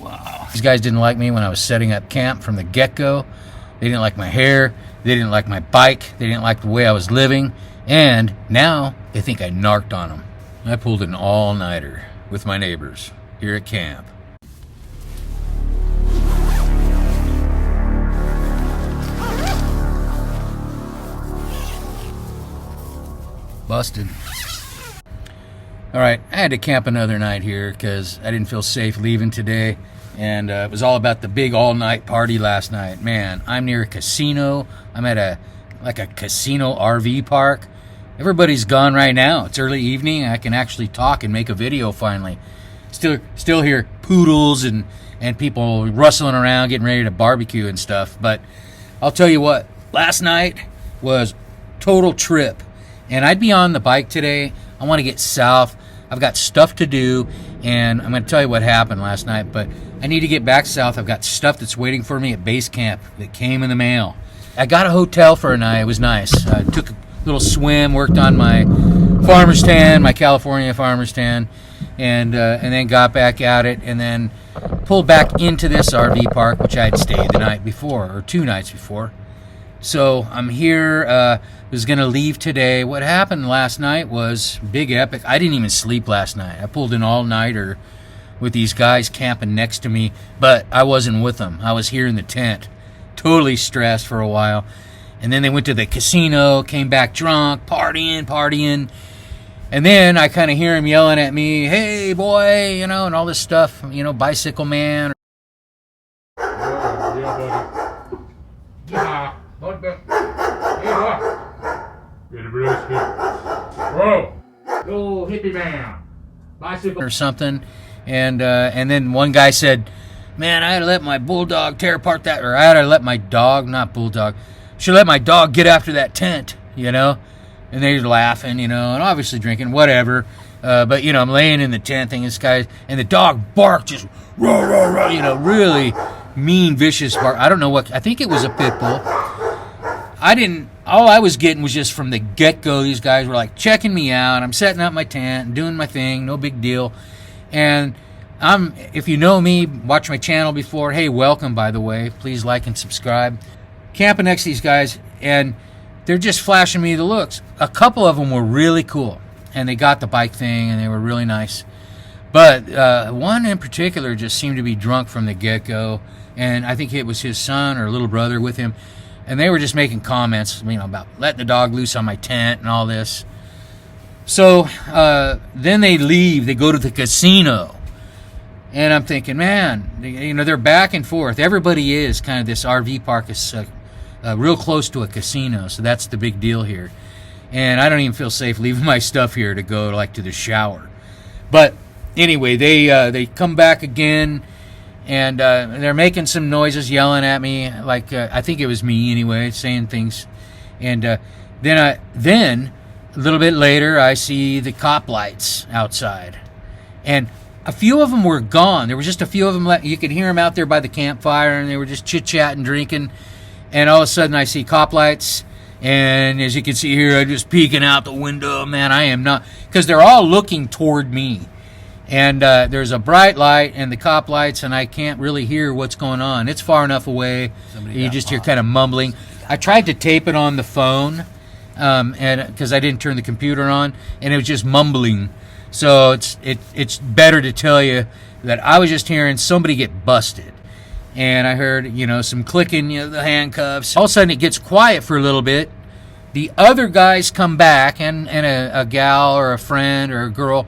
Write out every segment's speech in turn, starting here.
Wow. These guys didn't like me when I was setting up camp from the get-go. They didn't like my hair. They didn't like my bike. They didn't like the way I was living. And now they think I narked on them. I pulled an all-nighter with my neighbors here at camp. Busted. All right, I had to camp another night here because I didn't feel safe leaving today. And it was all about the big all-night party last night. Man, I'm near a casino. I'm at a casino RV park. Everybody's gone right now. It's early evening. I can actually talk and make a video finally. Still hear poodles and people rustling around getting ready to barbecue and stuff. But I'll tell you what, last night was total trip. And I'd be on the bike today. I want to get south. I've got stuff to do, and I'm going to tell you what happened last night, but I need to get back south. I've got stuff that's waiting for me at base camp that came in the mail. I got a hotel for a night. It was nice. I took a little swim, worked on my farmer's tan, my California farmer's tan, and then got back at it, and then pulled back into this RV park, which I had stayed the night before, or 2 nights before. So I'm here, was going to leave today. What happened last night was big epic. I didn't even sleep last night. I pulled an all-nighter with these guys camping next to me, but I wasn't with them. I was here in the tent, totally stressed for a while. And then they went to the casino, came back drunk, partying. And then I kind of hear him yelling at me, hey, boy, you know, and all this stuff, you know, bicycle man. Yeah, whoa, go hippie man, bicycle or something, and then one guy said, "Man, I had to let my bulldog tear apart that, or I had to let my dog, not bulldog, should let my dog get after that tent, you know." And they're laughing, you know, and obviously drinking, whatever. But you know, I'm laying in the tent, thinking this guy, and the dog barked, just rah, rah, rah, you know, really mean, vicious bark. I don't know what. I think it was a Pitbull. All I was getting was just from the get-go, these guys were like checking me out. I'm setting up my tent and doing my thing, no big deal. And if you know me, watch my channel before, hey, welcome, by the way. Please like and subscribe. Camping next to these guys, and they're just flashing me the looks. A couple of them were really cool, and they got the bike thing, and they were really nice. But one in particular just seemed to be drunk from the get-go, and I think it was his son or little brother with him. And they were just making comments, you know, about letting the dog loose on my tent and all this. So then they leave. They go to the casino. And I'm thinking, man, you know, they're back and forth. Everybody is kind of, this RV park is real close to a casino. So that's the big deal here. And I don't even feel safe leaving my stuff here to go, like, to the shower. But anyway, they come back again. And they're making some noises, yelling at me, like I think it was me anyway, saying things. And then a little bit later, I see the cop lights outside, and a few of them were gone. There were just a few of them. You could hear them out there by the campfire, and they were just chit-chatting, drinking. And all of a sudden, I see cop lights, and as you can see here, I'm just peeking out the window. Man, I am not, because they're all looking toward me. And there's a bright light and the cop lights, and I can't really hear what's going on. It's far enough away. You just hear kind of mumbling. I tried to tape it on the phone, and because I didn't turn the computer on, and it was just mumbling. So it's better to tell you that I was just hearing somebody get busted. And I heard, you know, some clicking, you know, the handcuffs. All of a sudden it gets quiet for a little bit. The other guys come back, and a gal or a friend or a girl.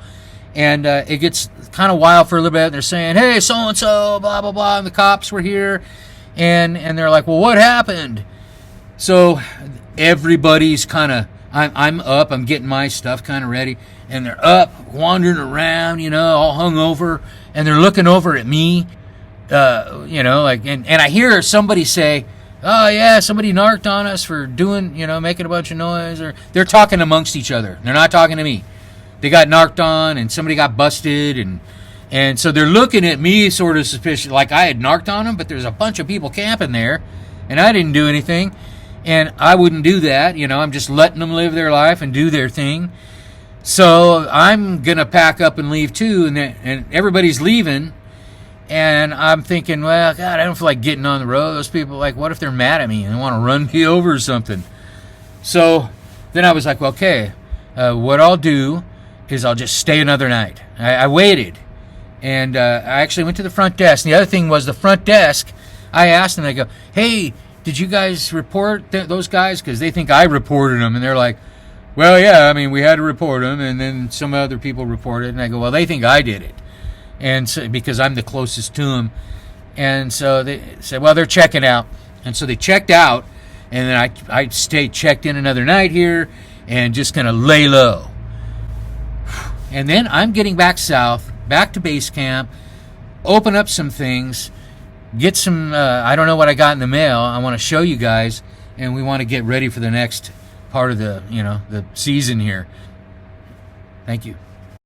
And it gets kind of wild for a little bit. They're saying, hey, so-and-so, blah, blah, blah. And the cops were here. And they're like, well, what happened? So everybody's kind of, I'm up. I'm getting my stuff kind of ready. And they're up, wandering around, you know, all hungover. And they're looking over at me, you know, like, and I hear somebody say, oh, yeah, somebody narked on us for doing, you know, making a bunch of noise. Or they're talking amongst each other. They're not talking to me. They got narked on, and somebody got busted, and so they're looking at me sort of suspicious, like I had narked on them, but there's a bunch of people camping there, and I didn't do anything, and I wouldn't do that, you know, I'm just letting them live their life and do their thing. So I'm going to pack up and leave too, and everybody's leaving, And I'm thinking, well, God, I don't feel like getting on the road. Those people, like, what if they're mad at me and want to run me over or something? So then I was like, well, okay, what I'll do is I'll just stay another night. I waited, and I actually went to the front desk. And the other thing was the front desk, I asked them, I go, hey, did you guys report those guys? Because they think I reported them. And they're like, well, yeah, I mean, we had to report them. And then some other people reported. And I go, well, they think I did it. And so, because I'm the closest to them. And so they said, well, they're checking out. And so they checked out. And then I stayed checked in another night here and just kind of lay low. And then I'm getting back south, back to base camp, open up some things, get some, I don't know what I got in the mail. I want to show you guys, and we want to get ready for the next part of the season here. Thank you.